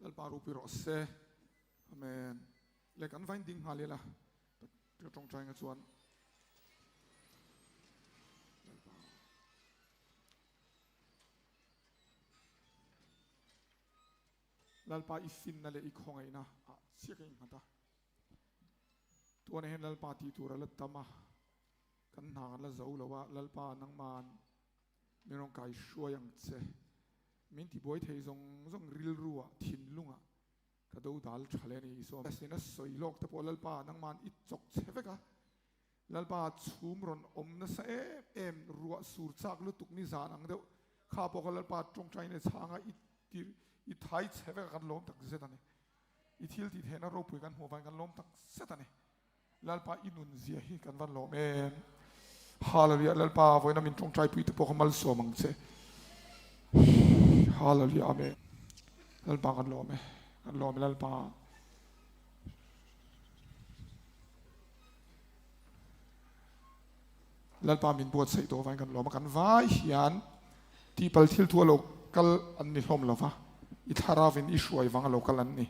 lal paru pi ro se amen le kan vain ding hali la pi tong trai nga chuan lal pa ifin na le ikhongai na siaking hata tuan hen lal pa ti tur la tama kan na la zo lawa lal pa nang man mirong kai shuayang che min ti boy thei zong ril ruwa thin lunga ka do dal thale ni so asina soilok te polal pa nang man it chok cheveka lalpa chum ron om na sa em ruwa sur chak lu tuk ni zan ang de kha pokal pa tong trai ne changa it thai cheveka kan lom tak zetani i thil ti thena ro pui kan ho van kan lom tak setani lalpa inun zia hi kan van lom em hallelujah lalpa voina min tong trai pui te pokamal so mang che hallelujah amen lalpa kan lom kan lom lalpa lalpa min buat sei to vai kan lom kan vai hian ti pal thil thu lo kal an ni hlom lova I tharavin I shuai wang lo kal an ni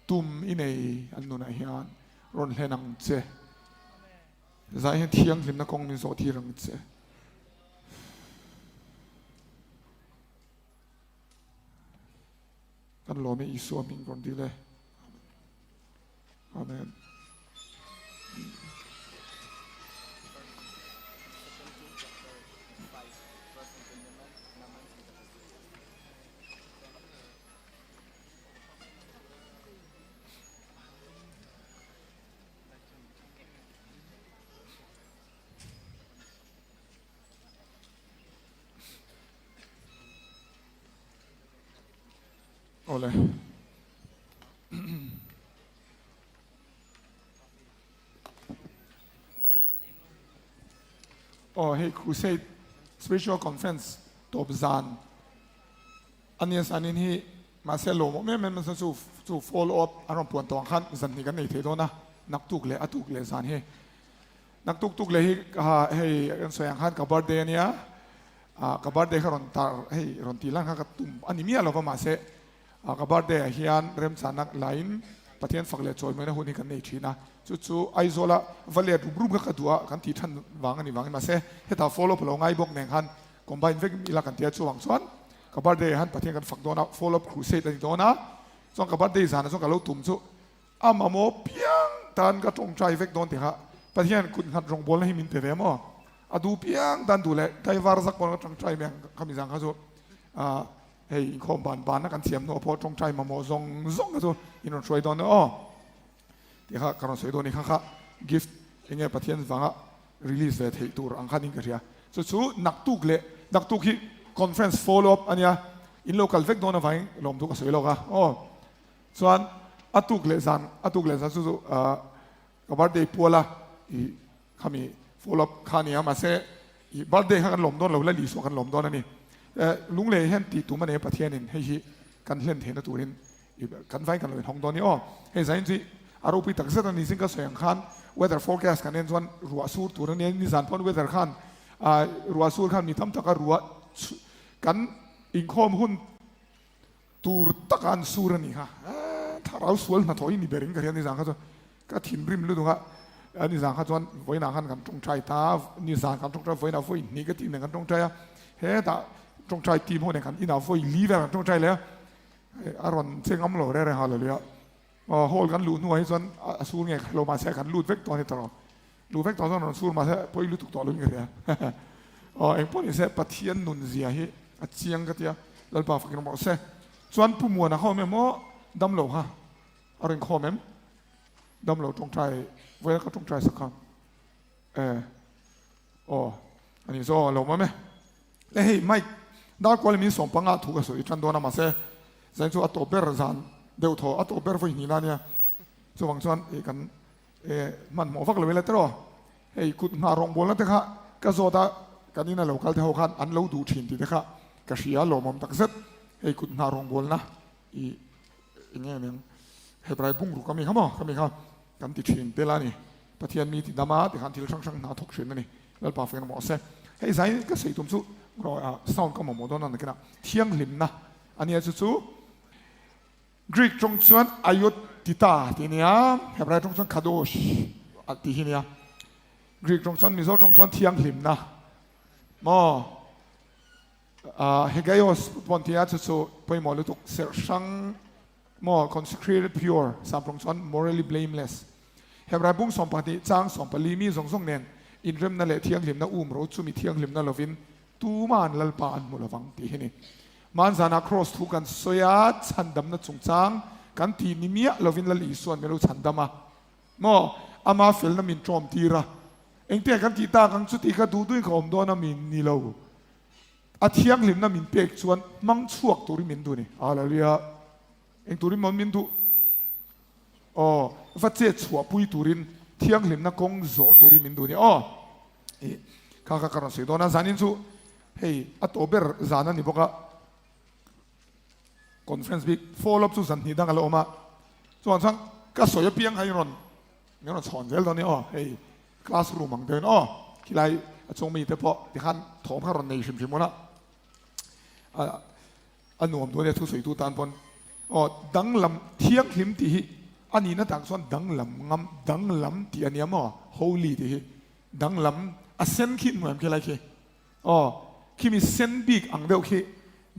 tum inei an nuna hian ron hlenang che zai hian thiang hlim na kong min zo thi rang che kan lo me isu min ron dile amen Ole. Oh, hey, crusade spiritual conference top zan. Anias anin hi maselo mo me su follow up aron puan tong khan zan ni kan nei the do na nak tuk le atuk le zan he nak tuk le hi hey kan soyang khan ka birthday ania ka birthday karon tar hey ron ti lang ka tum ani mi alo ma se ka birthday hian rem chanak line pathian fakle choi mena huni kan nei thina chu aizola vale brum ka dua kan ti than wang ani wang ma se heta follow plo ngai bok neng han combine vek ila kan tia chuang chuan ka birthday han pathian kan fak dona follow up crusade ani dona chong ka birthday zana chong ka lo tum chu amamo piang tan ka tong trai vek don ti ha pathian kun khat rong bol hi min te ve mo adu piang dan du le dai war zak bon ka tong trai meng khami jang ha chu hey khom ban na kan siam no pho tong trai ma mo zong ka chu in troi don no ti kha karon soi don ni kha gift enge pathian wanga release ve thei tur ang khanin ka ria chu nak tuk hi conference follow up ania in local vek don vai lom du ka soi lo ka chuan atuk le zan chu ka birthday puala I khami follow up khania ma se I birthday kan lom don lo la li so kan lom don ani lung le hen ti tu ma ne pathianin hei hi kan hlen thena turin kan vai kan lo hong don ni hei zain chi aro pi tak zat ani sing ka soyang khan weather forecast kan en chuan ruwa sur tur ni ni zan pon weather khan ruwa sur khan mi tham taka ruwa kan in khom hun tur takan sur ani ha tharau sual na thoi ni bering ka ni zang ka ka thin rim lu dunga ani zang kha chuan voina khan kan tong trai ta ni zang kan tong trai voina voi ni ka ti kan tong trai he ta tong trai team ho ne kan ina voi liver kan tong trai le aron chengam lo re hallelujah hol kan lu nuai chuan sur nge lo ma se kan lut vek to ni taro lu vek to non sur ma se poi lu tuk to lu nge re eng pon se pathian nun zia hi a chiang ka tia lalpa fakin mo se chuan pu mo na ho me mo dam lo ha arin kho mem dam lo tong trai voi ka tong trai sakam ani zo lo ma me le hei mai da kwal mi som panga thu ka so I than do na ma se zain chu ato ber zan deu tho ato ber voi ni na nia chuwang chuan kan man mo vak lo le tro hei kut na rong bol na te kha ka zo da kanina local the ho khan an lo du thin ti te kha ka ria lo mom tak zet hei kut na rong bol na I nge meng hebrai bung ru kami khamo kan ti thin te la ni pathian mi ti dama ti khan thil sang na thok thin ni lal pa fen mo se hei zain ka sei tum chu ro sound ka mo don na kana thiang lim na ania chu กรีกตรงส่วนอายุติตาทีนี้เฮบรายตรงส่วนคาโดชทีนี้กรีกตรงส่วนมิโซตรงส่วนเทียงหิมนะมอเฮกายอสปอนติอาจะสู้ไปหมอลุตุกเสร์ชังมอ consecrated pure สามตรงส่วน morally blameless เฮบรายบุ้งสองปฏิจางสองปลีมีสองส่งเนียนอินเรมนั่นแหละเทียงหิมนะรู้จุมีเทียงหิมนะลวินตูมันลลปานมุลวังทีนี้มันจะนัก cross ทุกันสวยชันดำนัดจงจางกันทีนิมีลวินละลีส่วนไม่รู้ชันดำมออามาฟิลน้ำมินโจมตีระเองเตี้ยกันทีตากันสุดที่ก็ดูด้วยของตัวน้ำมินนี่เราอาเทียงหิมน้ำมินเปียกส่วนมังชวกตัวริมินดูนี่อะไรเรียเองตัวริมันมินดูฟัดเจ็ดชัวปุยตัวรินเทียงหิมนักกงโจตัวริมินดูนี่ข้าการสื่อตัวนั้นสานินสุเฮ้ยอัตโอเบอร์จานันนี่บอกว่าคอนเฟรนซ์บิ๊กโฟล์อัพสุสันนิดังกันแล้วมาส่วนทั้งก็สวยเพียงให้รอนงั้นสอนเรื่องตอนนี้เฮ้ยคลาสรูมมังเดินที่ไรจงมีแต่พอที่ขันถมพระรอนในชิมๆนะอันนุ่มตัวเนี่ยทุสวยทุตานปนดังลำเที่ยงหิมตีอันนี้นะต่างส่วนดังลำงำดังลำที่อันนี้มั้ง holy ตีดังลำอาเซนคิดเหมือนกันอะไรคีคิมีเซนบิกอังเดียวคี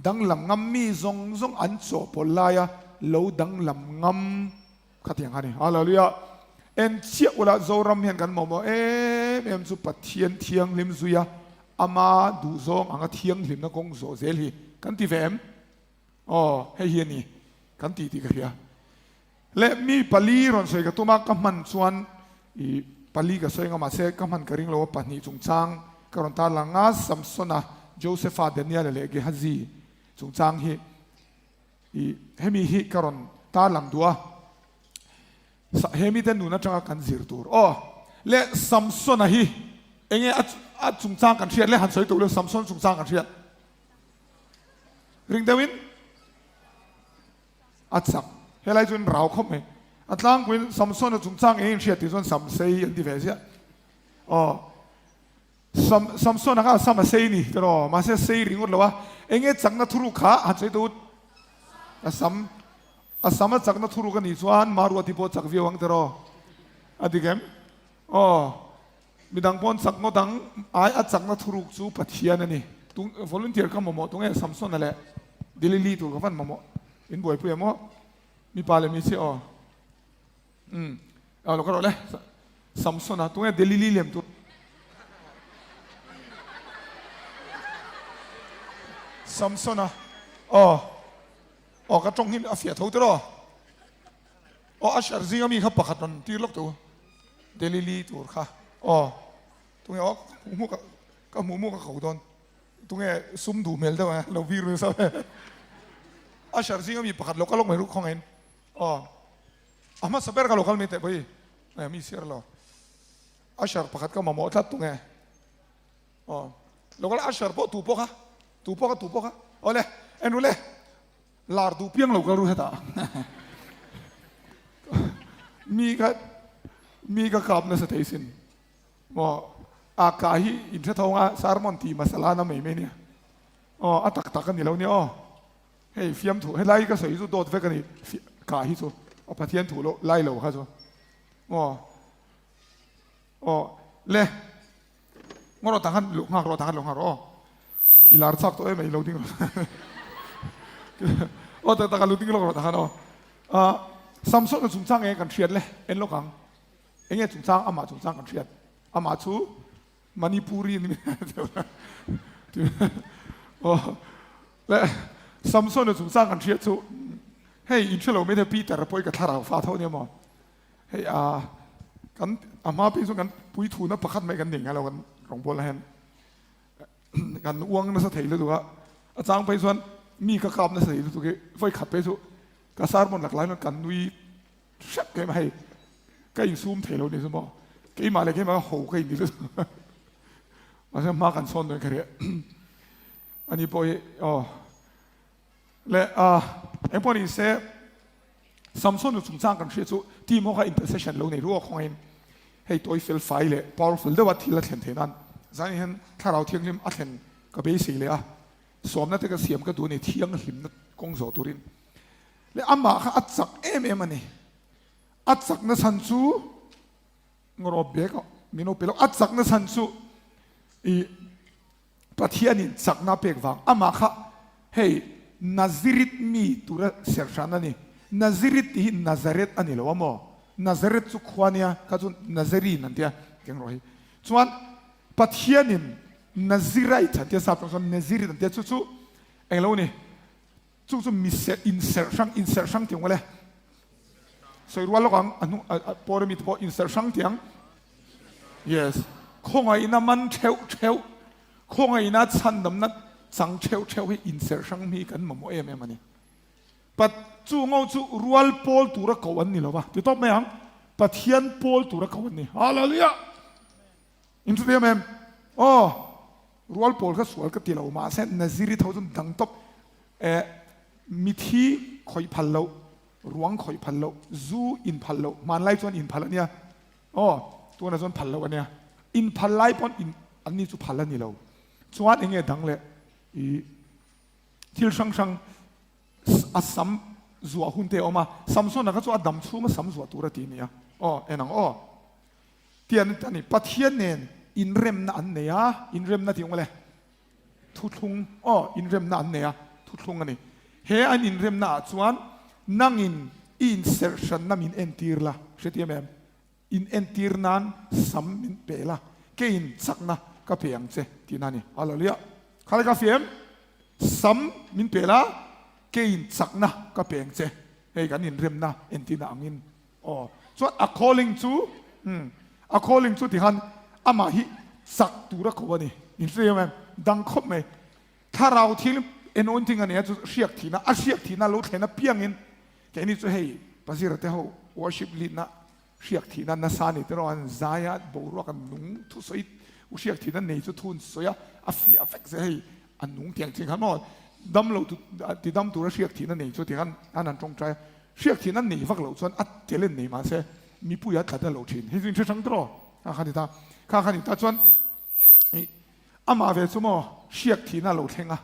ดังลำงำมีซงอันโซปลายะโลดังลำงำขัดอย่างนี้ฮาเลลูยาเอ็นเชี่ยวละโจรำเห็นกันมอเอ็มสุปัทเทียงลิมซุยาอามาดูซงอังเทียงลิมนักงโซเซลีกันที่เฟมให้เฮียนี่กันที่กันเฮียและมีปลีรอนสวยกับตัวมากำมันส่วนปลีกับสวยกับมาเสกำมันกระริ่งโลปันนี่จงจางกรอนตาลังอาสัมสนะโจเซฟาเดเนียลเลกฮัซีจงจางฮีให้มีฮีกรอนตาลังดัวเฮมิเดนูนัจงกันซิร์ตูร์เละสัมสนะฮีเองอัดจงจางกันเชียร์เละหันสวยตัวเละสัมสนจงจางกันเชียร์ริงเดวินอัดสักเฮลัยจนเราเข้าไปอัดล่างวินสัมสนจงจางเองเชียร์ที่ส่วนสัมเซียนที่เวเซียสัมสนนะครับสัมเซียนี่ตลอดมาเซียริงหมดเลยวะเองจังนัทุรุขาหันสวยตัวสัมจักนัทุรุกันนี่ส่วนมารัวที่พอจักวิวังตลอดอดีตเกมมีดังปอนสักโนดังอัดจักนัทุรุกสู้ปัทเทียนนี่ตุงวอลุนเทียร์ก็มอตุงสัมสนนั่นแหละเดลิลีตัวก็ฟันมออินบวยเพื่อนมอมีปาเลมีเสียเราก็รอเลยสัมสนนะตุงเดลิลีเลียมตัวสัมสนนะก็จงหินอาเฟียเท่าตัวอัชร์ซิงมีขับปะขัดนันตีล็อกตัวเดลิลีตัวค่ะตุงหูมุกก็หูมุกก็เขาโดนตรงนี้ซุ่มดูเมลได้ไหมเราวิรุสอาชาร์ซิงมีปากเราก็ลงไม่รู้ของเองอามาสเปอร์ก็เราก็ไม่แต่ไปมีเสียร์เราอาชาร์ปากก็มาหมดทัดตรงนี้เราก็อาชาร์พอตูปอกะเลยเอ็นรู้เลยลาร์ดูเพียงเราก็รู้เหตุมีก็ขับในสเตชันอากาศอินเทอร์ทงสารมอนตีมาสลานะไม่เนี่ยตักกันนี่แล้วเนี่ยเฮ้ยฟิล์มถูกให้ไล่ก็ใส่สุดโดดเฟกันนี่กาฮิสุพัทเทียนถูกแล้วไล่เราครับสุเล่งเราต่างกันหลงหักอีลาร์ซักตัวไม่เราดิ้งแต่ต่างกันเราดิ้งเราต่างกันซัมซุงจุ่มจ้างเองกันเชียดเลยเอ็นโลกังเองจุ่มจ้างอามาจุ่มจ้างกันเชียดอามาชูมณีปุรีนี่และซัมซุงเนี่ยจุ่มจ้างกันเชียดชูให้อินเทอร์เราไม่ได้ปีแต่เราไปกับท่าเราฟ้าเท่านี้มั้งให้กันอามาปีส่วนกันปุยถูนับประคัดไม่กันหนึ่งเรากันของโบราณกันอ้วงนั่นสถิตเลยถูกอ่ะอาจารย์ไปส่วนมีกระกำนั่นสถิตถูกไฟขัดไปสุกระซาร์มันหลากหลายนั่นกันนุยเช็คแกไม่ก็ยิ่งซูมเทเราเนี่ยสมองก็ยิ่งมาเลยแค่มาโหก็ยิ่งดีเลยมาจะมากันซ้อนด้วยกันเลยอันนี้พอและเอ็มพอนี่เซ่ซัมซุงจุดสร้างกันเชื่อสุที่มันก็อินเตอร์เซชันเราในรั้วของเองให้ตัวฟิลไฟเลย powerful ได้ว่าที่ละเห็นนั้นฉะนั้นถ้าเราเที่ยงริมอัดเห็นก็เบสิกเลยสวมนั่นแต่ก็เสียมก็ดูในเที่ยงหิมนั่นกงโสตุริน le ama kha atsak em ani atsak na san chu ngoro be ko mino pelo atsak na san chu i pathianin sakna pek wang ama kha hey nazirit mi tura sershana ni nazirit hi nazaret ani lo mo nazaret chu khwania ka chu nazarin an tia keng roi chuan pathianin nazirai thatia sa pro nazirit an tia chu englo ni chu mi se insertion tiang wala soi rual lokang anu por mi po insertion tiang yes khongai na man theu khongai na chan dam na chang theu hi insertion mi kan mo em ani pat chu ngau chu rual pol tura kawan ni lowa ti top meang pathian pol tura kawan ni hallelujah in tu mem oh rual pol ka sual ka tilo ma se naziri thousand dang top mithi khoi phallo ruang khoi phallo zu in phallo man lai chon in phalania oh tu na chon phallo ania in phallai pon in anni chu phalani lo chuan enge dang le i thil sang asam zuwa hunte oma samson na ka chu adam chunga sam zuwa tura ti nia oh enang oh tian tani pathian nen in rem na an neya in rem na ti ngole thu thung oh in rem na an neya thu thung ani he an in rem na chuan nangin insertion namin entir la hretia mem in entir nan sam min pela ke in sakna ka peang che tinani hallelujah khala ka fiem sam min pela ke in sakna ka peang che he kan in rem na entina angin oh so according to ti han ama hi sak tura khowani in hretia mem dang khop me tharau thil anointing ania chu riak thina a riak thina lo thena piangin ke ni chu hei pasir te ho worship lead na riak thina na sani te ron zaya boru kan nung thu soi u riak thina nei chu thun soya a fi affect se hei an nung tiang ching han mo dam lo tu ti dam tu riak thina nei chu ti han anan tong trai riak thina nei vak lo chuan at telen nei ma se mi pu ya thada lo thin hi jing che sang tro kha khani ta chuan ama ve chu mo riak thina lo thenga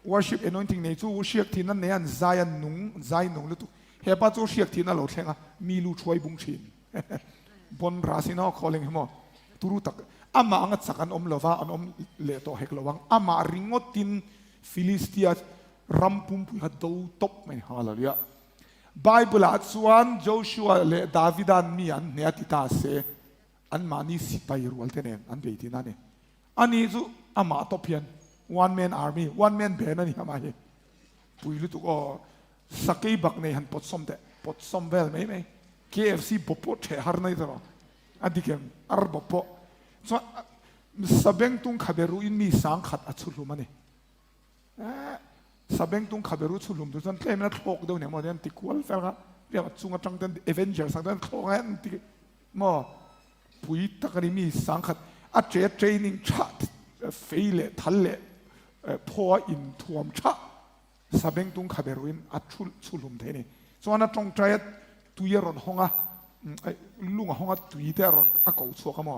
worship anointing nei chu shiak thina ne an zai nung lu tu he pa chu shiak thina lo thenga mi lu choi bung thin bon rasina calling hemo turu tak ama anga chakan om lova an om le to hek lowang ama ringotin philistia rampum pu ha do top mai hallelujah bible at chuan joshua le davidan mi an ne atita se an mani sipai rual tenen an beitina ne ani chu ama topian one man army one man band ani hama hi puilu tu ko sakai bak nei han pot som vel mai KFC bopo the har nei taro adikem ar bopo so sabeng tung khaberu in mi sang khat achulu mani sabeng tung khaberu chulum tu san tlem na thok do ne mo den tikwal fel ga ya chunga tang den avenger sang den thok han ti mo pui takani mi sang khat a training chat feile thalleพออินทวมชะสเบงตุงขับเรุนอัดชุลุมเทนี่ส่วนนั้นตรงใจตุยรอนห้องลุงห้องตุยเตอรอนอากาศชัวขมอ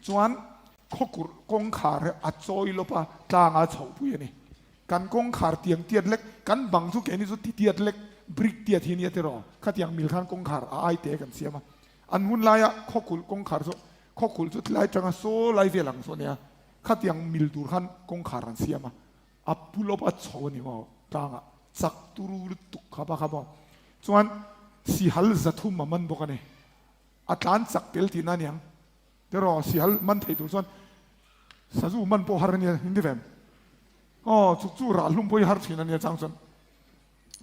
ส่วนข้อกุรกงขาร์อัดจอยลบะจางอาเฉาปุยนี่กันกงขาร์เตียงเตียดเล็กกันบังสุกแกนี่สุดเตียดเล็กบริกเตียดที่นี่เตอรอขัดยังมิลขันกงขาร์ไอเตะกันเสียมาอันหุ่นลายข้อกุรกงขาร์ข้อกุรสุดลายจังโซ่ลายเวลังส่วนเนี้ยขัดยังมิลดูขันกงขาร์เสียมาอับปุลบอัดโชนี่ว่าต่างสักตุรุตุกขับส่วนสิฮัลจะทุ่มมันบอกกันเนี่ยอัตลันสักเตลที่นั่นยังเดี๋ยวรอสิฮัลมันไทยตัวส่วนสัจูมันพอฮาร์เนี่ยหินดีเฟมอ๋อจุกๆราลุ่มพอฮาร์ที่นั่นเนี่ยจังส่วน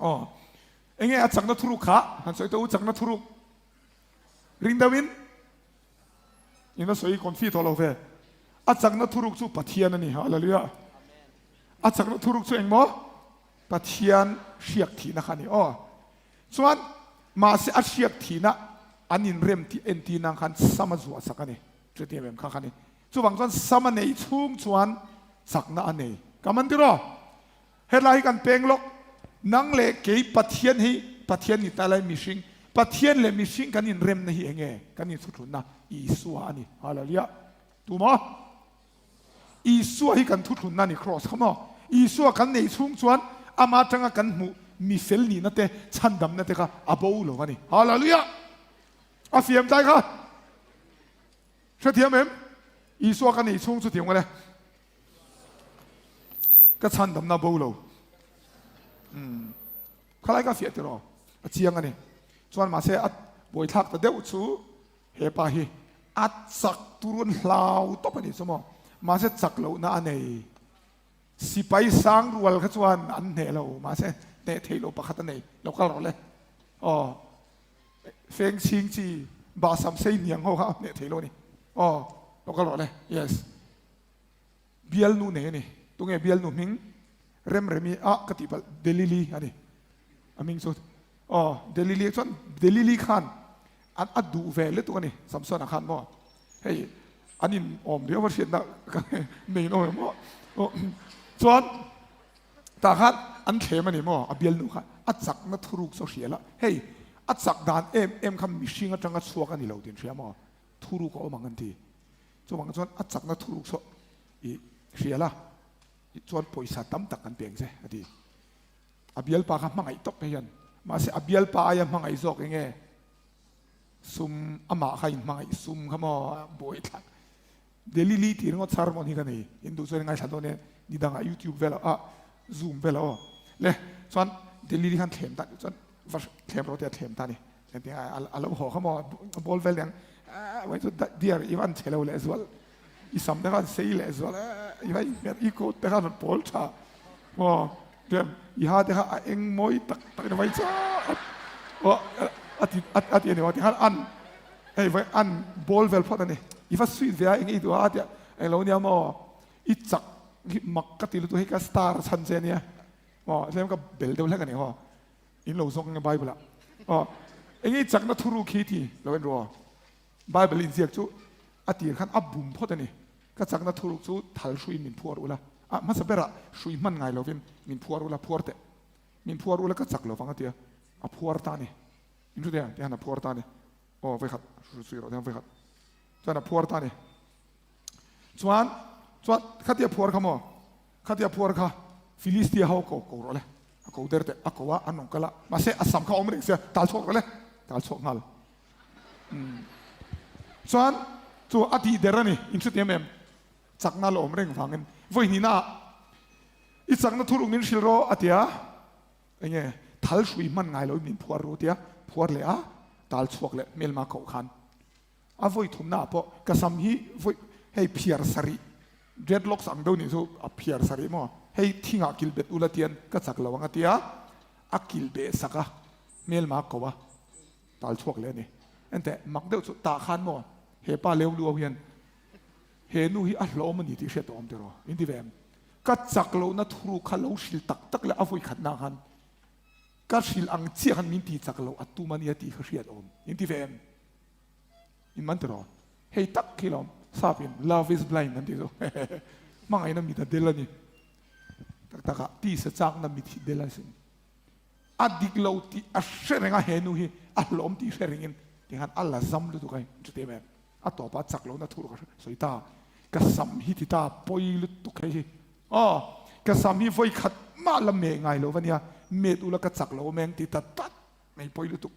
อ๋อเองจักนัททุรุขะฮันสวยตัวจักนัททุรุริงดาวินยินดีสวยคนฟีทอลโอเฟจักนัททุรุจู่ปัทยานั่นนี่ฮะอะไรเลยอาจารย์ทุรุกตัวเองมั้งปัทยานเชียกทีนะคันนี้อ๋อส่วนมาเสียเชียกทีนะอันนี้เริ่มที่เอ็นทีนังคันสามจัวสักกันนี่จุดที่แบบคันนี้ส่วนบางส่วนสามนี้ชุ่มส่วนสักนั่นนี่ก็มันที่รอเฮลัยกันเป่งล็อกนังเล็กเกี่ยปัทยานให้ปัทยานนี่แต่ละมิชิงปัทยานเลยมิชิงกันนี่เริ่มนี่เองกันนี่สุดนะอีสัวนี่ฮาเลลูยาถูกมั้ยอีสัวให้กันทุกคนนั่นนี่ครอสเขาบอกอีสัวกันในชุ่มส่วนอามาจังกันหู มีเฟลนี่นั่นเตะชันดำนั่นเตะก็อาบูโลกันนี่ฮาเลลูยาอาเสียมใจค่ะเชื่อเทียมเอ็มอีสัวกันนี่ช่วงสุดเทียมกันเลยก็ชันดำนาบูโลใครก็เสียตัวเชียงกันนี่ส่วนมาเสียอัดบวยทักแต่เดี๋ยวชูเฮปาฮีอัดสักตุรุนลาวต่อไปนี่สมองมาเสียสักเหล่านั้นนี่สิไปสร้างรัวลขจวนอันเหล่ามาเสียเตะเทโลปะขัดนี่เราก็เราเลยอ๋อเฟงชิงจีบาสัมเซนียงเขาครับเนี่ยเทโลนี่อ๋อเราก็เราเลย yes เบียลนูเนี่ยนี่ตรงนี้เบียลนูมิงเริ่มมีกติบัลเดลิลีอันนี้มิงสุดอ๋อเดลิลีส่วนเดลิลีขันอันดูเวลตัวนี้สัมสอนขันบ่เฮ้ยอันนี้อมเดี๋ยวมาเสียนะไม่น้อยมั้งส่วนแต่ขันอันเขมันนี่มั้งเบียลนูขันอัดสักนัทรูกโซเชียลเฮ้ยอัดสักดานเอ็มคำมิชิงจังกัดสวกันนี่เราเดินเชียมั้งทูรูกเอามังกันทีส่วนอัดสักนัทรูกโซอีเชียละส่วนป่วยสัตว์ตั้มตักกันเปียงใช่อดีอเบียลปาครับมังไอตกไปยันมาเสียอเบียลปายังมังไอซอกยังไงซุ่มอามาใครมังไอซุ่มขโมยบ่อยทักเดลิลีที่เราชาร์มนี่กันนี่อินดูส่วนยังไงฉันตัวเนี่ยนี่ดังยูทูบเวลาซูมเวลาเลยส่วนเดลิลีขันเทมตันส่วนว่าเทมเราเตียเทมตันนี่แต่ที่อะไรหัวขโมยบอลเวลยังไว้สุดเดียร์อีวันเชลเลสวลอีสัมเด็กก็เสียเลยส่วนอีวันอีโก้เด็กก็บอลชาว่าเดี๋ยวอีหาเด็กก็เอ็งมวยตักไว้จ้าว่าอาทิตย์นี้ว่าที่ฮันอันไอ้ไว้อันบอลเวลพอดนี่อีฟ้าสวีทเวียเอ็งอีตัวอาทิตย์ไอ้เราเนี่ยมั่วอีจักมักกติลุตัวให้กับสตาร์ชันเซเนี่ยมั่วเรื่องก็เบลเดลเล่กันนี่ฮะอินเราส่งในไบเบิลละอ๋อเอ็งอีจักนัทรูคีทีเราเป็นรัวไบเบิลอินเสียจูอาทิตย์ขันอับบุมพอดนี่ก็จักนัทรูจูทัลช่วยมินพัวรุละมาสเปร่าช่วยมันไงเราเป็นมินพัวรุละพัวเตมินพัวรุละก็จักเราฟังอาทิตย์พัวตานี่อินทุเดียที่ฮันพัวตานี่โอ้ไปขัดช่วยเราที่ฮันไปขัดจวนพัวตานี่จวนขัดเดียพัวขโมยขัดเดียพัวข้าฟิลิสเตียเขาโกรธเลยเขาเดือดแต่เขาว่าอันนั้นก็ละมาเสอัสสัมเขาอเมริกาตาลโชกเลยตาลโชกนั่นส่วนอาทิตย์เดรันี่อินสุดยังไงจักน่าลมเร่งฟังกันวันนี้น่ะอีจักน่าทุรุมินชิโร่อาทิตย์ยังไงทัลช่วยมันไงเรามินพัวรู้เดียพัวเลยตาลโชกเลยเมลมาเขาขันวันทุ่มหน้าพอกระสัมฮีวันให้เพียร์สรีเด็ดล็อกสังเดนี่สู้เพียร์สรีมั้งให้ทิ้งอากิลเบ็ดอุลาเทียนก็จักเราวังอาทิตย์อากิลเบ็ดสักเมลมาเขาว่าตาลโชกเลยนี่อันแต่มักเดือดตาขันมั้งเฮป้าเลี้ยวดูเพียนเฮนูฮีอัลโลมันนี่ที่เชื่อตัวอมเดรออินดิเวมก็จักเรานัทรูขลุ่สิลตักเลยอาวุธขัดนาขันก็สิลอังเจียขันมินตีจักเราอัตุมันนี่ที่เขาเชื่อตัวอมอินดิเวมอินมันเดรอเฮตักคิลอมทราบยิน love is blind นั่นที่สุดมังไอ้นั่นมีแต่เดลนี่ตักที่เสียจักนั่นมีที่เดลสิอดีกเราที่อัชเชริงเฮนูฮีอัลโลมที่เชริงินที่ฮันอัลลาซัมลุตุกันจุดเดียวแบบอัตโตปัจจักเรานัทุรกันสวยตากษัมฮิติตาปอยลุตุกันฮีกษัมฮิไฟขัดมาละเมงไงเราวันนี้เมตุละกจักเราแมงติดตัดไม่ปอยลุตุ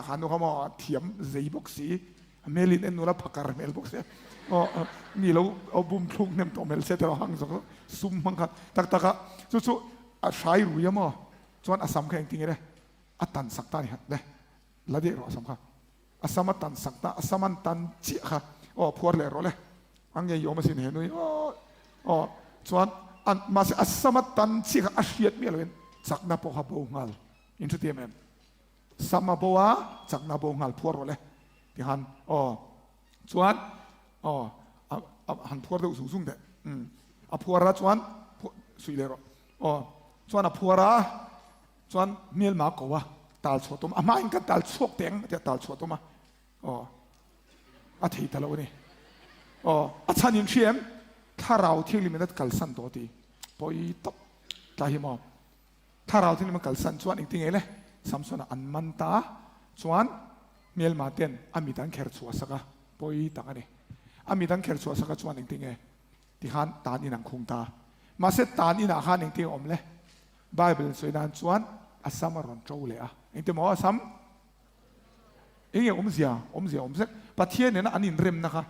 ขันดูเขามาเทียมใจบุกสีเมลินเอ็นนูละพักการเมลบุกสีมีเราเอาบุ้มพลุงเนี่ยตัวเมลเสร็จเราหังสักซุ่มมังคัดตักสุดใช้รู้ยังมั้งส่วนอาสัมแข่งจริงเลยอัตันสักตานี่ฮะเลยละเดียรอสัมค่ะอาสามัตันสักตาอาสามันตันเจี๋ค่ะพัวเลยรอเลยอังยังยอมมาสิเห็นด้วยส่วนอันมาสิอาสามัตันเจี๋ค่ะอาเชียดมีอะไรสักนับพอขับโบงัลอินสุดที่แม่สามาบัวสักนับโบงัลพัวรอเลยที่หันส่วนหันพัวเร็วสูงเด็ดพัวระส่วนสุยเลยรอส่วนพัวระส่วนเมียลมากกว่าตาลโชตุมาอินกันตาลโชกเตียงจะตาลโชตุมาอาทิตย์ละวันนี้อาจารย์ยินเชียมถ้าเราที่ลิมิตกัลสันตัวดีพออีตบตาหิมอถ้าเราที่ลิมิตกัลสันส่วนอีกทีไงเลยสัมสนอันมันตาส่วนเมียลมาเตียนอามิดังเคิร์ชัวสักพออีตังอันนี้อามิดังเคิร์ชัวสักส่วนอีกทีไงที่ขันตานีนังคงตามาเสร็จตานีนังขันอีกทีอมเลยไบเบิลสวยนานส่วน อาสามารอนโจเลยอ่ะเองจะมองอาสามเองอย่างเสียประเทศเนี่ยนะอันนี้เร็มนะคะ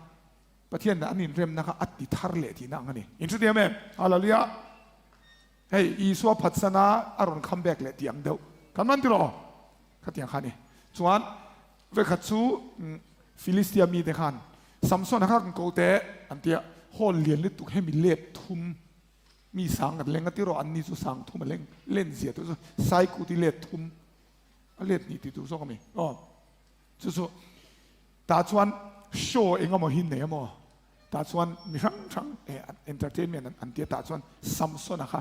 ประเทศเนี่ยอันนี้เร็มนะคะอัติทาร์เลที่นั่งนี่อินสุดเดียมฮาเลลูยาเฮ้ยอีสวพัฒนาอารมณ์คัมแบ็กเลยที่ยังเดียวกันมันที่รอขัดยังขันนี่ส่วนเวขัดซูฟิลิสเตียมีเด็กขันซัมซอนนะครับกันโกเตอันเดียฮอลเลียนลิตุกให้มีเล็บทุ่มมีสังกันเล่นกันที่รออันนี้สุสังทุ่มเล่นเล่นเสียตัวไซคูที่เล็บทุ่มเล็บนี่ที่ตัวส่งกันมีอ๋อสุตาชวนโชว์เองก็มาหินเนี่ยมั้งตาชวนมีช่างเอ็นเตอร์เทนเมนต์อันเดียตาชวนซัมซอนนะคะ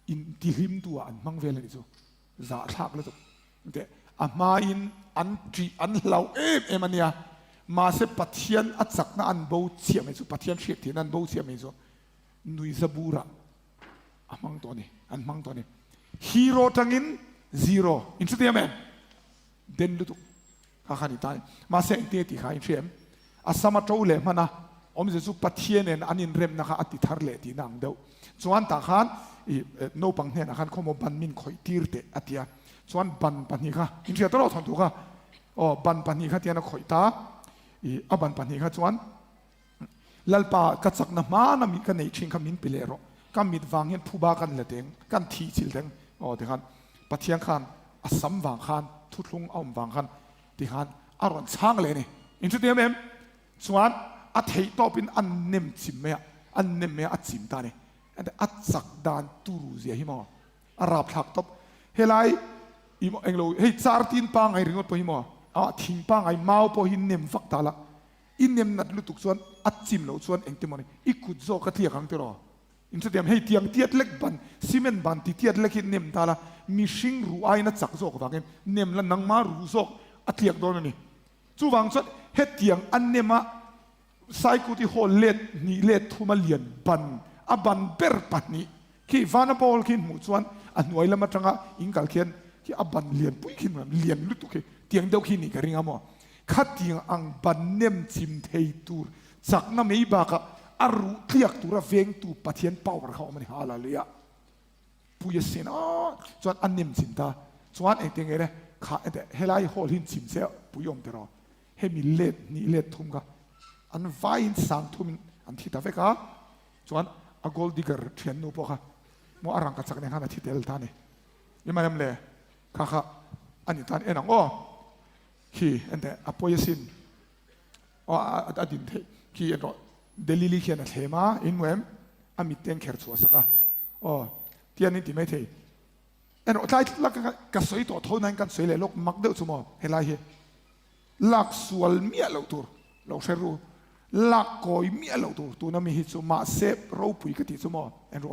อินที่หิมตัวอันมังเวลนี่สุจะทักเลยสุเดี๋ยวอามาอินอันจีอันเหล่ามันเนี่ยมาเสปัทยันอัศกนั่นอันบูเชียไม่สุปัทยันเชียที่นั่นบูเชียไม่สุนุยซาบูระอันมังตัวนี้ฮีโร่ทั้งอินซีโร่อินสุดที่แม่เด่นลุตุข้าขันตายมาเสงเตียที่ข้าอินเชียมอาสามาโจเลมันนะอมเจสุปัทยันเนี่ยอันอินเรมนะคะอติทาร์เลที่นั่งเดียวส่วนต่างขันโนปังเนี่ยนะครับเขาบอกบันมินคอยตีร์เตอติยาส่วนบันปันนี้ค่ะอินเชียตลอดทั้งตัวค่ะอ๋อบันปันนี้ค่ะที่นั่นคอยตาบันปันนี้ค่ะส่วนลัลปากัดสักน้ำมานะมีกันในชิงคำมินเปเลโรกันมิดวางเงินผู้บ้ากันละเดงกันทีจิลเดงอ๋อที่ขันปัทยังขันอาสัมวางขันทุดลงเอาวางขันที่ขันอารอนช่างเลยนี่อินสุดเดียมส่วนอัฐิโตเป็นอันเนมจิมเมียอันเนมเมียอัดจิมตานี่อัดสักดานตูรูเสียหิมออาราบทักตบเฮลัยอิมเองโลเฮจาร์ตินปังไอริงอตพอหิมอทิ้งปังไอเมาพอหินเนมฟักตาละอินเนมนัดลุตุกส่วนอัดจิมโลส่วนเองติมอนี่อีกุดโซกะเทียขังเตรออินสุดเดียมเฮเตียงเตียดเล็กบันซีเมนต์บันที่เตียดเล็กหินเนมตาละมีชิงรูไอนัดจักโซกฟังเองเนมละนังมารูโซกอัดเทียกโดนนี่จู่วังส่วนเฮเตียงอันเนมะไซกุติโฮเลดนี่เลดทุมาเลียนบันอบันเบอร์ปันนี้คีวานาบอลคินหมู่ส่วนอันหน่วยละมาจังอ่ะอิงกัลเขียนที่อบันเลียนปุ้ยคินมันเลียนลุตุกเตียงเดียวคินนี่กระริงอ่ะมั้งขัดเตียงอังบันเนมจิมเทตูร์จากนั้นไม่บากะอารุเทียกตัวเวงตูปะเทียนเป้าระเขามันฮาลาเลียปุยเสนาส่วนอันเนมจิมตาส่วนเองเตียงไงเนี่ยข้าเฮลัยฮอลหินจิมเสียปุยอมเตรอเฮมิเลดนี่เลดทุ่มกะอันวายสังทุ่มอันที่ตาเฟกะส่วนอากอลดิกเกอร์เทียนนูปะค่ะมัวอารังกัดสักเนี่ยฮะที่เดลตานี่ยังไม่ทำเลยค่ะอันนี้ตานเอ็นังโอ้คีอันเดอพอยสินอ๋ออดีตคีอันก็เดลิลิเขียนเทมาอินเวมอามิเตนเคอร์ชัวสักอ๋อที่อันนี้ที่ไม่เทอันก็ใช่ลักกัสวยตัวเท่านั้นกันสวยเลยลูกมักเดือดสมอเฮลัยลักสวลเมียเราตัวเราเชื่อรู้ลักกอยเมียเราตัวนั้นมีหิสุมาเซฟเราปุยกติสมออันรู้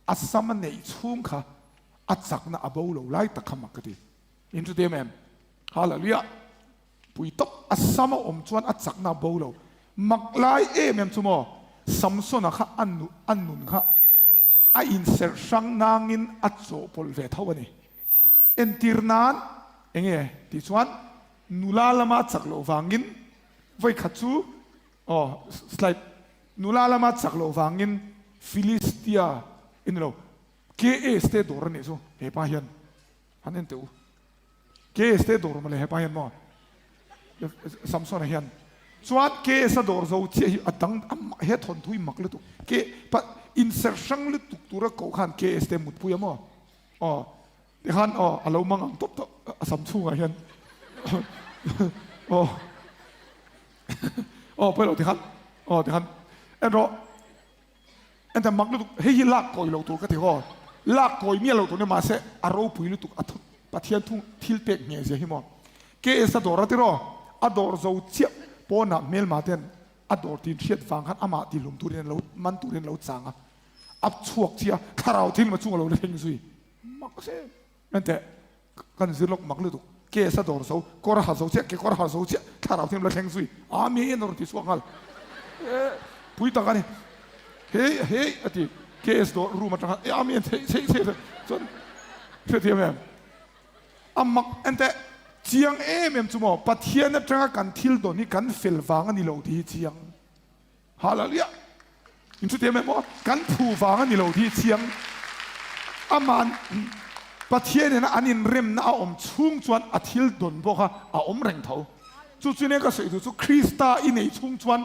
อัศมันในชุ่มค่ะอัศกน่ะอบูเราไล่ตะขมักกติอินทุเดียมฮาเลลูยาปุยตบอัศมาอมชวนอัศกน่ะอบูเรามักไล่เมมสมอสัมสนะค่ะอันนุนค่ะอินเซอร์ชังนางอินอัศโซพลเวทวันนี้เอ็นตีร์นานเองที่ชวนนุลาลามาจักโลฟังอินไว้ขัดซูอ๋อสไลด์นุลาลามาจักโลฟังอินฟิลิสเตียอินโลเกเอสเตดอร์นี่ซูเฮปายันฮันเนนตูเกเอสเตดอร์มาเลยเฮปายันมั้งซัมซอนเฮียนส่วนเกเอสดอร์จะเชี่ยอัดังเฮทอนทุยมักเลยตุเกปะอินเซอร์ชังเลยตุตัวเราขันเกเอสเตมุดพุยมั้งอ๋อเดี๋ยวขันอ๋อเรามังอังตุ๊บตุ๊บซัมซุงเฮียนอ๋ออ๋อไปเราเดี๋ยวขันอ๋อเดี๋ยวขันเอ็นรออันแต่มักลุตุเฮียลักกอยเราตัวก็ถือว่าลักกอยเมียเราตัวเนี่ยมาเสะอารมณ์ปุยลุตุอัตุปะเทียนทุ่งทิลเปกเนี่ยเสียหิมอเกเอสดอร์ที่รออดอร์จะเชี่ยปอนะเมลมาเทนอดอร์ที่เชียดฟังขันอามาที่ลุมตุเรียนเรามันตุเรียนเราจางอ่ะอับชวกเชียคาราทิ้งมาช่วงเราเล่นซุยมักเสะนั่นแต่กันสิลกมักลุตุเกเอสดอร์จะกอร์ฮาจะเชี่ยเกอร์ฮาจะเชี่ยคาราทิ้งเราเล่นซุยมีเอ็นอร์ที่สวงกันปุยตากันนี่เฮ้ยอดีเกสโดรูมาจังอามีนเฮ้ยส่วนเชื่อที่ไหมอามักอันแต่เจียงเมมจุโมปัทเทียนจังกันทิลโดนี่กันฟิลฟังอันนี้เราที่เจียงฮาเลลูยาอินสุดที่ไหมว่ากันผู้ฟังอันนี้เราที่เจียงอามันป ประเทศเนี่ยนะอันนี้เริ่มน่าอมชุ่งจวนอาทิลดนบอกค่ะอมแรงเท่าจู่ๆเนี่ยก็สื่อถึงคริสต์อินในชุ่งจวน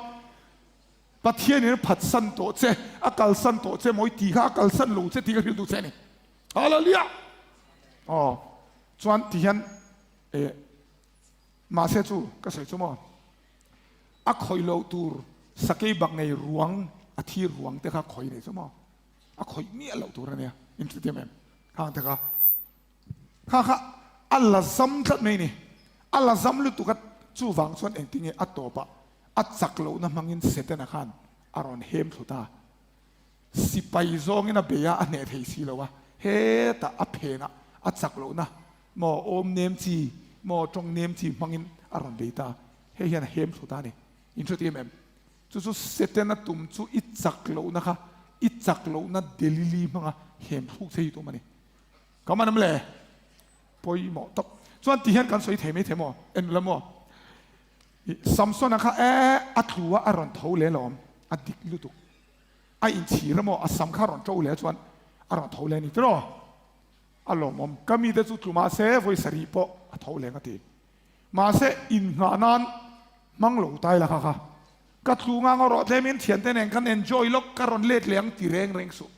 ประเทศเนี่ยผัดสันโตเจอากาศสันโตเจมวยตีค่ะอากาศสันลูเจตีก็ฮิลดูเจนี่ฮาเลลูยาอ๋อจวนที่ฉันมาเสียจู่ก็สื่อจู่มั้งอาคอยโลตูร์สเกย์บักในรวงอาทิรวงแต่ข้าคอยในจู่มั้งอาคอยเนี่ยโลตูร์เนี่ยอินทรีย์เมมข้างแต่ข้าอัลลาซัมทัดไม่นี่อัลลาซัมลุตุกัดจู่วังส่วนเองที่เงี้ยอัตโตปะอัดจักโลนะมังอินเสตนะขันอารอนเฮมสุดาสิไปซองอินะเบียอันเนตเฮซีแล้ววะเฮตาอเพนะอัดจักโลนะมอโอมเนมจีมอจงเนมจีมังอินอารอนเดต้าเฮียนะเฮมสุดานี่อินทรีย์เมมจู่เสตนะตุมจู่อิจักโลนะคะอิจักโลนะเดลิลีมังอะเฮมทุกเสียตัวมันนี่ก็มันนั่นแหละพอยหมอตบส่วนที่เห็นกันสวยเทไม่เทมอเอ็นละมอซัมซอนนะคะอัดหัวอารอนเท่าเลยหรออัดดิกลุตุไออินชีละมออัดซัมคารอนเจ้าเลยส่วนอารอนเท่าเลยนี่ตรออารมณ์ก็มีแต่จุดมาเซ่ไว้สรีปออัดเท่าเลยก็ทีมาเซ่อินงานันมังหลงตายละค่ะก็ถูกงานอรอดเลยมินเทียนแต่เองกันเอนจอยล็อกการอนเล็ดเลี้ยงตีเร่งสุด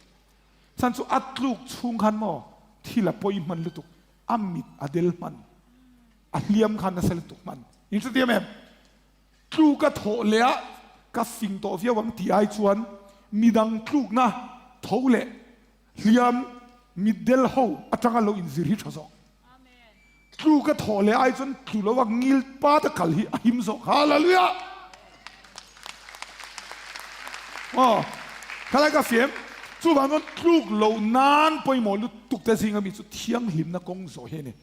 ฉันสุอัดลูกชุงขันมอที่ละปอยมันลุตุอามิดอเดลมันอัลเลียมขันนั่นสลุตุมันอินสตียมทรูก็โถเลี้ยก็ฟิงโตเฟียวังที่ไอชวนมีดังทรูนะโถเล่เลียมมิดเดลโฮอัตรังเราอินซิริชอสทรูก็โถเลี้ยไอชวนทรูเราวังงิลปาตะกัลฮิหิมโซฮาเลลูยาอ๋อใครก็เฟียมจู่บางคนลูกเหล่านั้นไปหมดลุตุกแต่สิ่งมีสุดเที่ยงหิมนักกงโซเฮนี่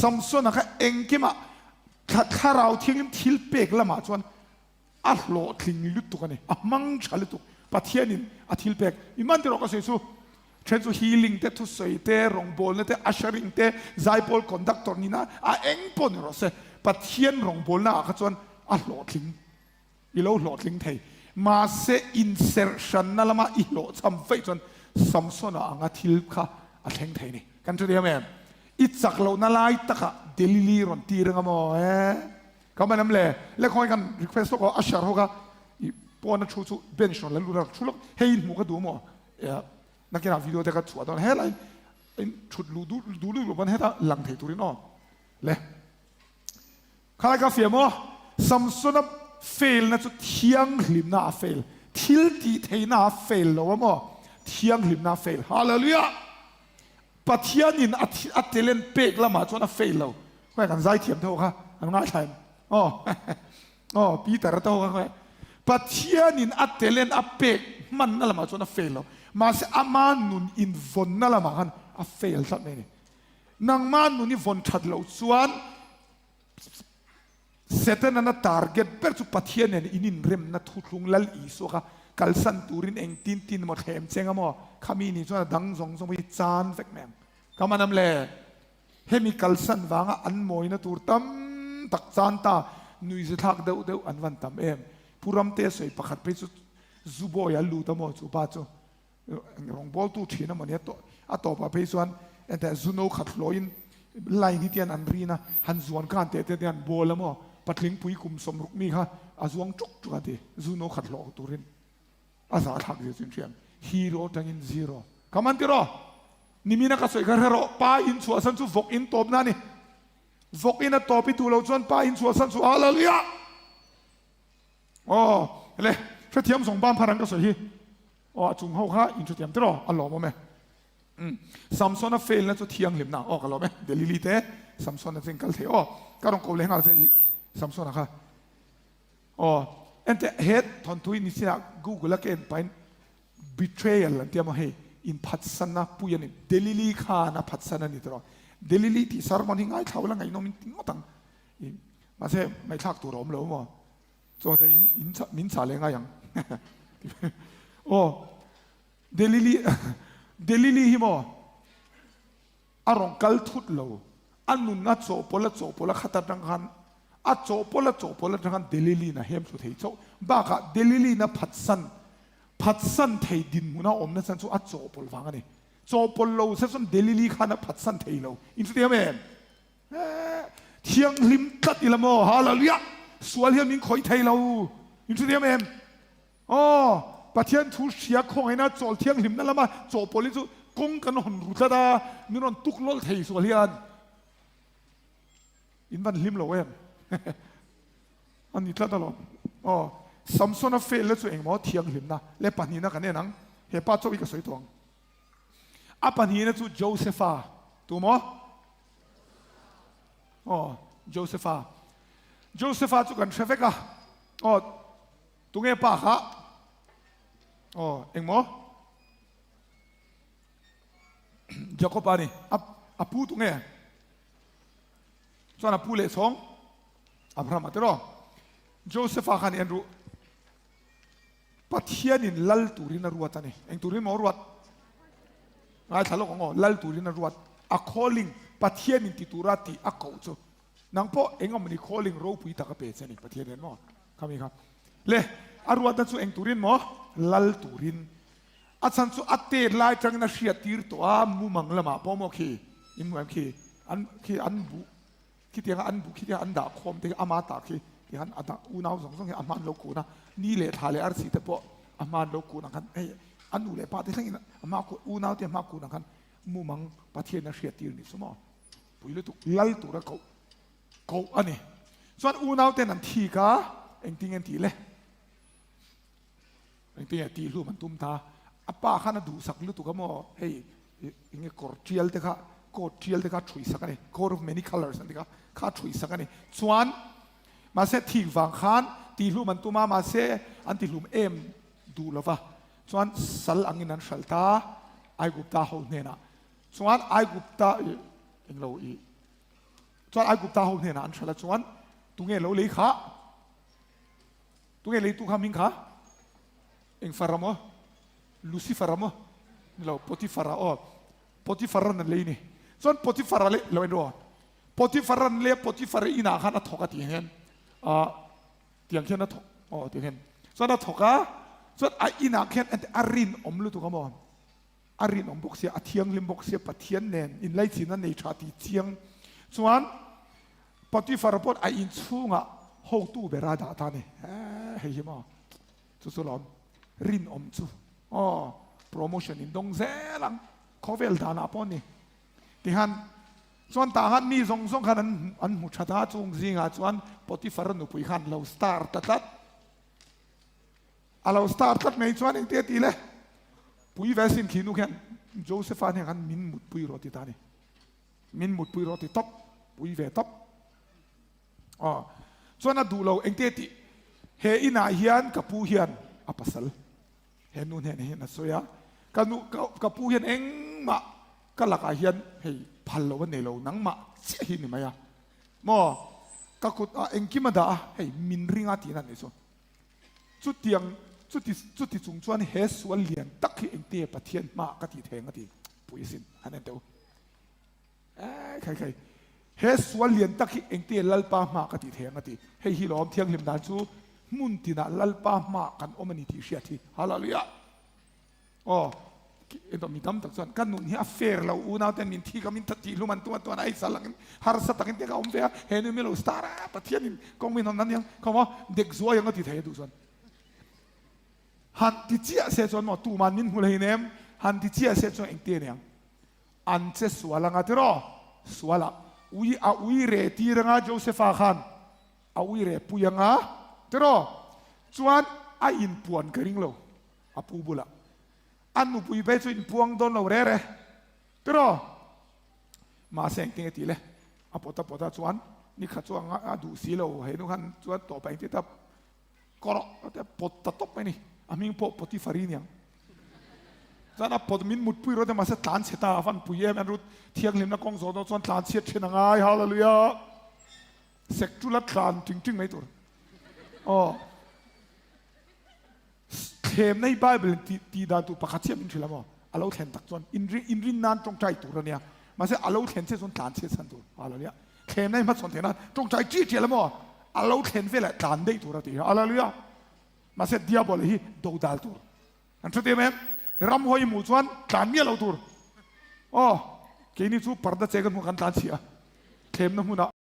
ซัมซอนนะคะเองกิมาถ้าเราเที่ยงทิลเปกละมาจวนอัลโลทิ้งลุตุกันนี่มังชาลุตุปัทเทียนินอัทิลเปกอิมันที่เราก็เสียสู้เช่นสู้ฮีลิ่งเตทุสอยเตรองบอลเตอัชริงเตไซบอลคอนดักตอร์นี่นะเองปนเราเสปัทเทียนรองบอลนะก็จวนอัลโลทิ้งอีโลโลทิ้งไทยมาเซอินเซอร์ชันนั่นละมาอีโลทำไฟจนซัมซอนอ่างทิลค่ะอันเฮงไทยนี่กันจุดเดียวแม่อิจักเรานั่นไล่ตะกะเดลิลีรอนตีเรื่องมอก็ไม่นั่นแหละแล้วคอยกันรีเควสต์ก็อัชชาร์ฮกะปอนชูชูเบนชอนแล้วรู้แล้วชูลกเฮ้ยหมูก็ดูมอนักกีฬาวิดีโอแต่ก็ชัวตอนเฮ้ยอะไรชุดดูลูกมันเฮ้ยตาหลังเทตุรินอเลยใครก็เฟียมอซัมซอนเฟลนะจุดเที่ยงหิมน่าเฟลทิลตีเทน่าเฟลแล้วว่ามั้งเที่ยงหิมน่าเฟลฮาเลลูยาปัทยานินอัตเลนเปกละมาจนน่าเฟลแล้วค่อยกันใจเทียมเท่าค่ะอันง่ายใช่อ๋อปีแต่ละเท่าค่ะค่อยปัทยานินอัตเลนอัปเปกมันนั่นละมาจนน่าเฟลแล้วมาเสอามานุนอินฟอนนั่นละมากันอัเฟลสักไหนนี่นางมานุนอินฟอนชัดแล้วส่วนเซตนั้นน่ะ target เปิดสุปัทยาเนี่ยอินินเริ่มน่ะทุกลุงลัลอีสุค่ะกัลสันตูรินเองตินหมดเข้มเชงอ่ะมั้งขามีนี่ส่วนดังส่งไปจานเฟกแมงก็มันนั่นแหละเฮมีกัลสันวางอันมวยน่ะตูร์ตั้มตักจานตานุยจะทักเดาอันวันตั้มผู้รำเตะสวยประคัดไปสุดซูโบยัลลูตั้มจูบาจูรองบอลตู้ทีน่ะมันเนี่ยต่อไปไปส่วนแต่ซูโน่ขัดลอยไล่ที่เตียนอันรีนะหันส่วนการเตะเตียนบอลแล้วมั้งปัดลิงปุยกุมสมรุกมีค่ะอาจวงจุกกันทีซูโน่ขัดลอกตัวรินอาสาทักเสียจริงๆฮีโร่ตั้งอินซีโร่คำมันที่รอนี่มีนักสวยกันเหรอป้าอินสัวสันสุฟกอินตบนั่นนี่ฟกอินตบไปตัวเราจนป้าอินสัวสันสุอาลาเลียอ๋อเลยช่วยเทียมส่งบ้านพารังก็สวยฮีอ๋อจุงเขาค่ะอินช่วยเทียมที่รออัลลอฮ์มั้ยซัมซอนน่ะเฟลแล้วจะเทียงเหลี่ยมหน้าออกกันหรอไหมเดลิลิเต้ซัมซอนน่ะเซ็งกัลเทอ๋อก็ต้องโกเลงอะไรซัมซอนนะคะอ๋อเอ็นแต่เฮดทอนทุยนิสินะกูกูละเกนไป betrayal ลันเตียมาให้อินพัดสันนะปุยนี่เดลิลีข้านะพัดสันนี่ตลอดเดลิลีที่สารมันหิงไอ้เท่าละไงน้องมินติงก็ตั้งมาเซ่ไม่ทักตัวรอมเลยมั้งโซ่จะมินสาเลงไงยังโอ้เดลิลีฮิโมอารมณ์กัลทุดโลอันนุนนัดโซโปละขัดดังกันอัดโซโปละดังกันเดลิลีนะเฮมสุดเฮโซบ้าค่ะเดลิลีนะพัดสันเทดินมุนาอมนะสันสุอัดโซโปละฟังกันนี่ โจปนโลเซส่วนเดลิลีขานะพัดสันเทโลอินสุดยอดเองเที่ยงลิมตัดอิละโมฮาเลลูยาสวลเฮียมิงคอยเทโลอินสุดยอดเองอ๋อปะเทียนทูเสียคงให้นะโจเที่ยงลิมนั่นละมาโจปนลิสุกงกันหุ่นรุตดามิรอนตุกโลเทสวลเฮียนอินวันลิมโลเองอันนี้ตลอดอ๋อซัมซอนเฟลเลสุเองหมอเที่ยงลิมนะเล็บปานนี้นะกันเนี่ยนังเฮป้าโจอีกสวยตวงอาปานนี้นะจูโจเซฟาตัวหมออ๋อโจเซฟาจูกันเชฟเอกะอ๋อตัวเงี้ยป้าค่ะอ๋อเองหมอจาคอบานี่อาปูตัวเงี้ยส่วนอาปูเล่สองอับราฮัมเตอร์โจเซฟาขันเอ็นรู้ปัทยานินลัลตูรินรัวตันนี่เองตูรินมอรัวไอ้ทะเลาะกันลัลตูรินรัวอะ calling ปัทยานินติตุราติอะเขาโจนังพอเองก็มันนี่ calling รูปุยตะกะเปเซนี่ปัทยานินมอครับมีครับเล่อรัวตันสุเองตูรินมอลัลตูรินอาจารย์สุอัตเตอร์ไล่จังนักเชียร์ตีร์ตัวมุมังละมาพอมอคีอินมุมคีอันบุคิดยังอันบุคิดยังอันด่าคอมที่อามาตาคีที่อันด่าอูนาวสองอามันโลกูนะนี่เลยทาเลยอาร์ซีแต่พออามันโลกูนะครับเฮ้ยอันนู้เลยป้าที่ทั้งนั้นอามาอูนาวที่อามากูนะครับมุมังประเทศนักเชียร์ตีร์นี่สมอปุยเลยตุกลัลตัวละเขาอันนี้ส่วนอูนาวที่นั่นทีก้าเอ็งติงเอ็นทีเลยเอ็งติงเอ็นทีรู้มันตุ้มตาอาป้าข้าน่ะดูสักลุตุกมอเฮ้ยยังไงกอดเจียลเด็กช่วยสักกันนี่ coat of many colors นั่นเด็กข้าช่วยสักกันนี่ส่วนมาเสถียงฟังขันตีลูมันตุมาเสอันตีลูมเอ็มดูแล้ววะส่วนสัลอังอินันชัลตาไอกุปตาเขาเนี่ยนะส่วนไอกุปตาเอ็งเราอีส่วนไอกุปตาเขาเนี่ยนะอันชัลส่วนตุงเอเราเลยข้าตุงเอเลยตุขามิงข้าเอ็งฟาร์มลูซิฟาร์มเราปฏิฟาร์ปฏิฟาร์นั่นเลยนี่ส่วนปฏิฟาร์เลยเราไม่รู้ปฏิฟาร์นั่นเลยปฏิฟาร์อินาขันนัทกะที่เห็นที่ยังเห็นนัทที่เห็นส่วนนัทกะส่วนอินาเห็นอันอารินอมลุตุกมอนอารินอมบกเสียอาเทียงลิมบกเสียปะเทียนเนนอินไลซีนั่นในชาติเทียงส่วนปฏิฟาร์ปดอินซูงะโฮตูเบราดาตานี่เฮ้ยมาสุดๆหลอนรินอมซูโปรโมชั่นอินดงเซลังเขาเวลดานาปอนนี่ที่ฮันส่วนต่างฮันนี่ส่งขันอันมุชตาจงซิงอ่ะส่วนปฏิฟาร์นุปุยขันเราสตาร์ตัดเราสตาร์ตัดไม่ส่วนเองเตี้ยตีเลยปุยเวสินขีนุกันโจเซฟานเนี่ยกันมินมุดปุยรถติตานี่มินมุดปุยรถติท็อปปุยเวท็อปส่วนนั้นดูเราเองเตี้ยตีเฮอินาเฮียนกับปูเฮียนอัปสัลเห็นนู่นเห็นนั่นสวยอ่ะกับผู้เห็นเองมาก็หลักอาเฮียนเฮ้ยพันโลวันเนโลนังมาเสียหินนี่ไหมอ่ะมอก็กุดเองกิมาด่าเฮ้ยมินริงอาตีนั่นนี่ส่วนจุดที่สูงส่วนเฮสวนเลียนตักที่เองเตะปะเทียนมากะตีแทงกะตีปุยสินอันนั้นเดียวใครเฮสวนเลียนตักที่เองเตะลัลปามากะตีแทงกะตีเฮ้ยฮิโลมเทียงลิมดานซูมุนตินะลัลปามากันอมันทีเชียทีฮาเลลูยาเอ็นต้องมีดำตักส่วนกันนุ่นเฮียเฟร์เราอูน่าแต่มินที่ก็มินทัดทีรู้มันตัวไหนสัลังฮาร์สตักเด็กเอาเฟียเห็นไม่รู้สตาร์ปะเทียนินกองมินนั้นยังเขาว่าเด็กซัวยังก็ติดเทดูส่วนฮันที่เจี๊ยเสียส่วนหมดตูมันมินหูเลยเนี่ยฮันที่เจี๊ยเสียส่วนเองเตี้ยเนี่ยอันเจสัวลังอ่ะที่รอสัวละอุยเรตีรังอ่ะโจเซฟาขันอุยเรปุยังอ่ะที่รอส่วนอินปวนกระริงโลอาปูบุละอันนู้ปุยไปส่วนพวงโดนเราเร่ที่รอมาเสียงติงตีเลยอาปอตส่วนนี่ขัดส่วนดูสีเราเห็นนู่นส่วนต่อไปที่ทับก็รอแต่ปอตตบไปนี่อามิงปอที่ฟารีเนี่ยจานปอดมินมุดปุยรถแต่มาเสตานเสตาฟันปุยมันรู้เที่ยงเล่มนักกองโซนส่วนตานเสียเชนงายฮาเลลูยาเสกจุลัดตานจริงไหมตัวเทมในไบเบิลตีดานตัวประคัตเชียมินชิลามออาลูเทนตักส่วนอินรินนานจงใจตัวเนี่ยมาเสอาลูเทนเสียส่วนตานเสียสันตัวอะไรเนี่ยเทมในมาส่วนเทนั้นจงใจจี้เจียละมออาลูเทนเฟลตานได้ตัวตีอะไรเนี่ยมาเสดิอาบอลฮีดูดัลตัวอันสุดท้ายรำหอยหมู่ส่วนตานเมียเราตัว อ๋อเกนี่ชูปาร์ดเจกันมุกันตาเชียเทมน้ำมุนะ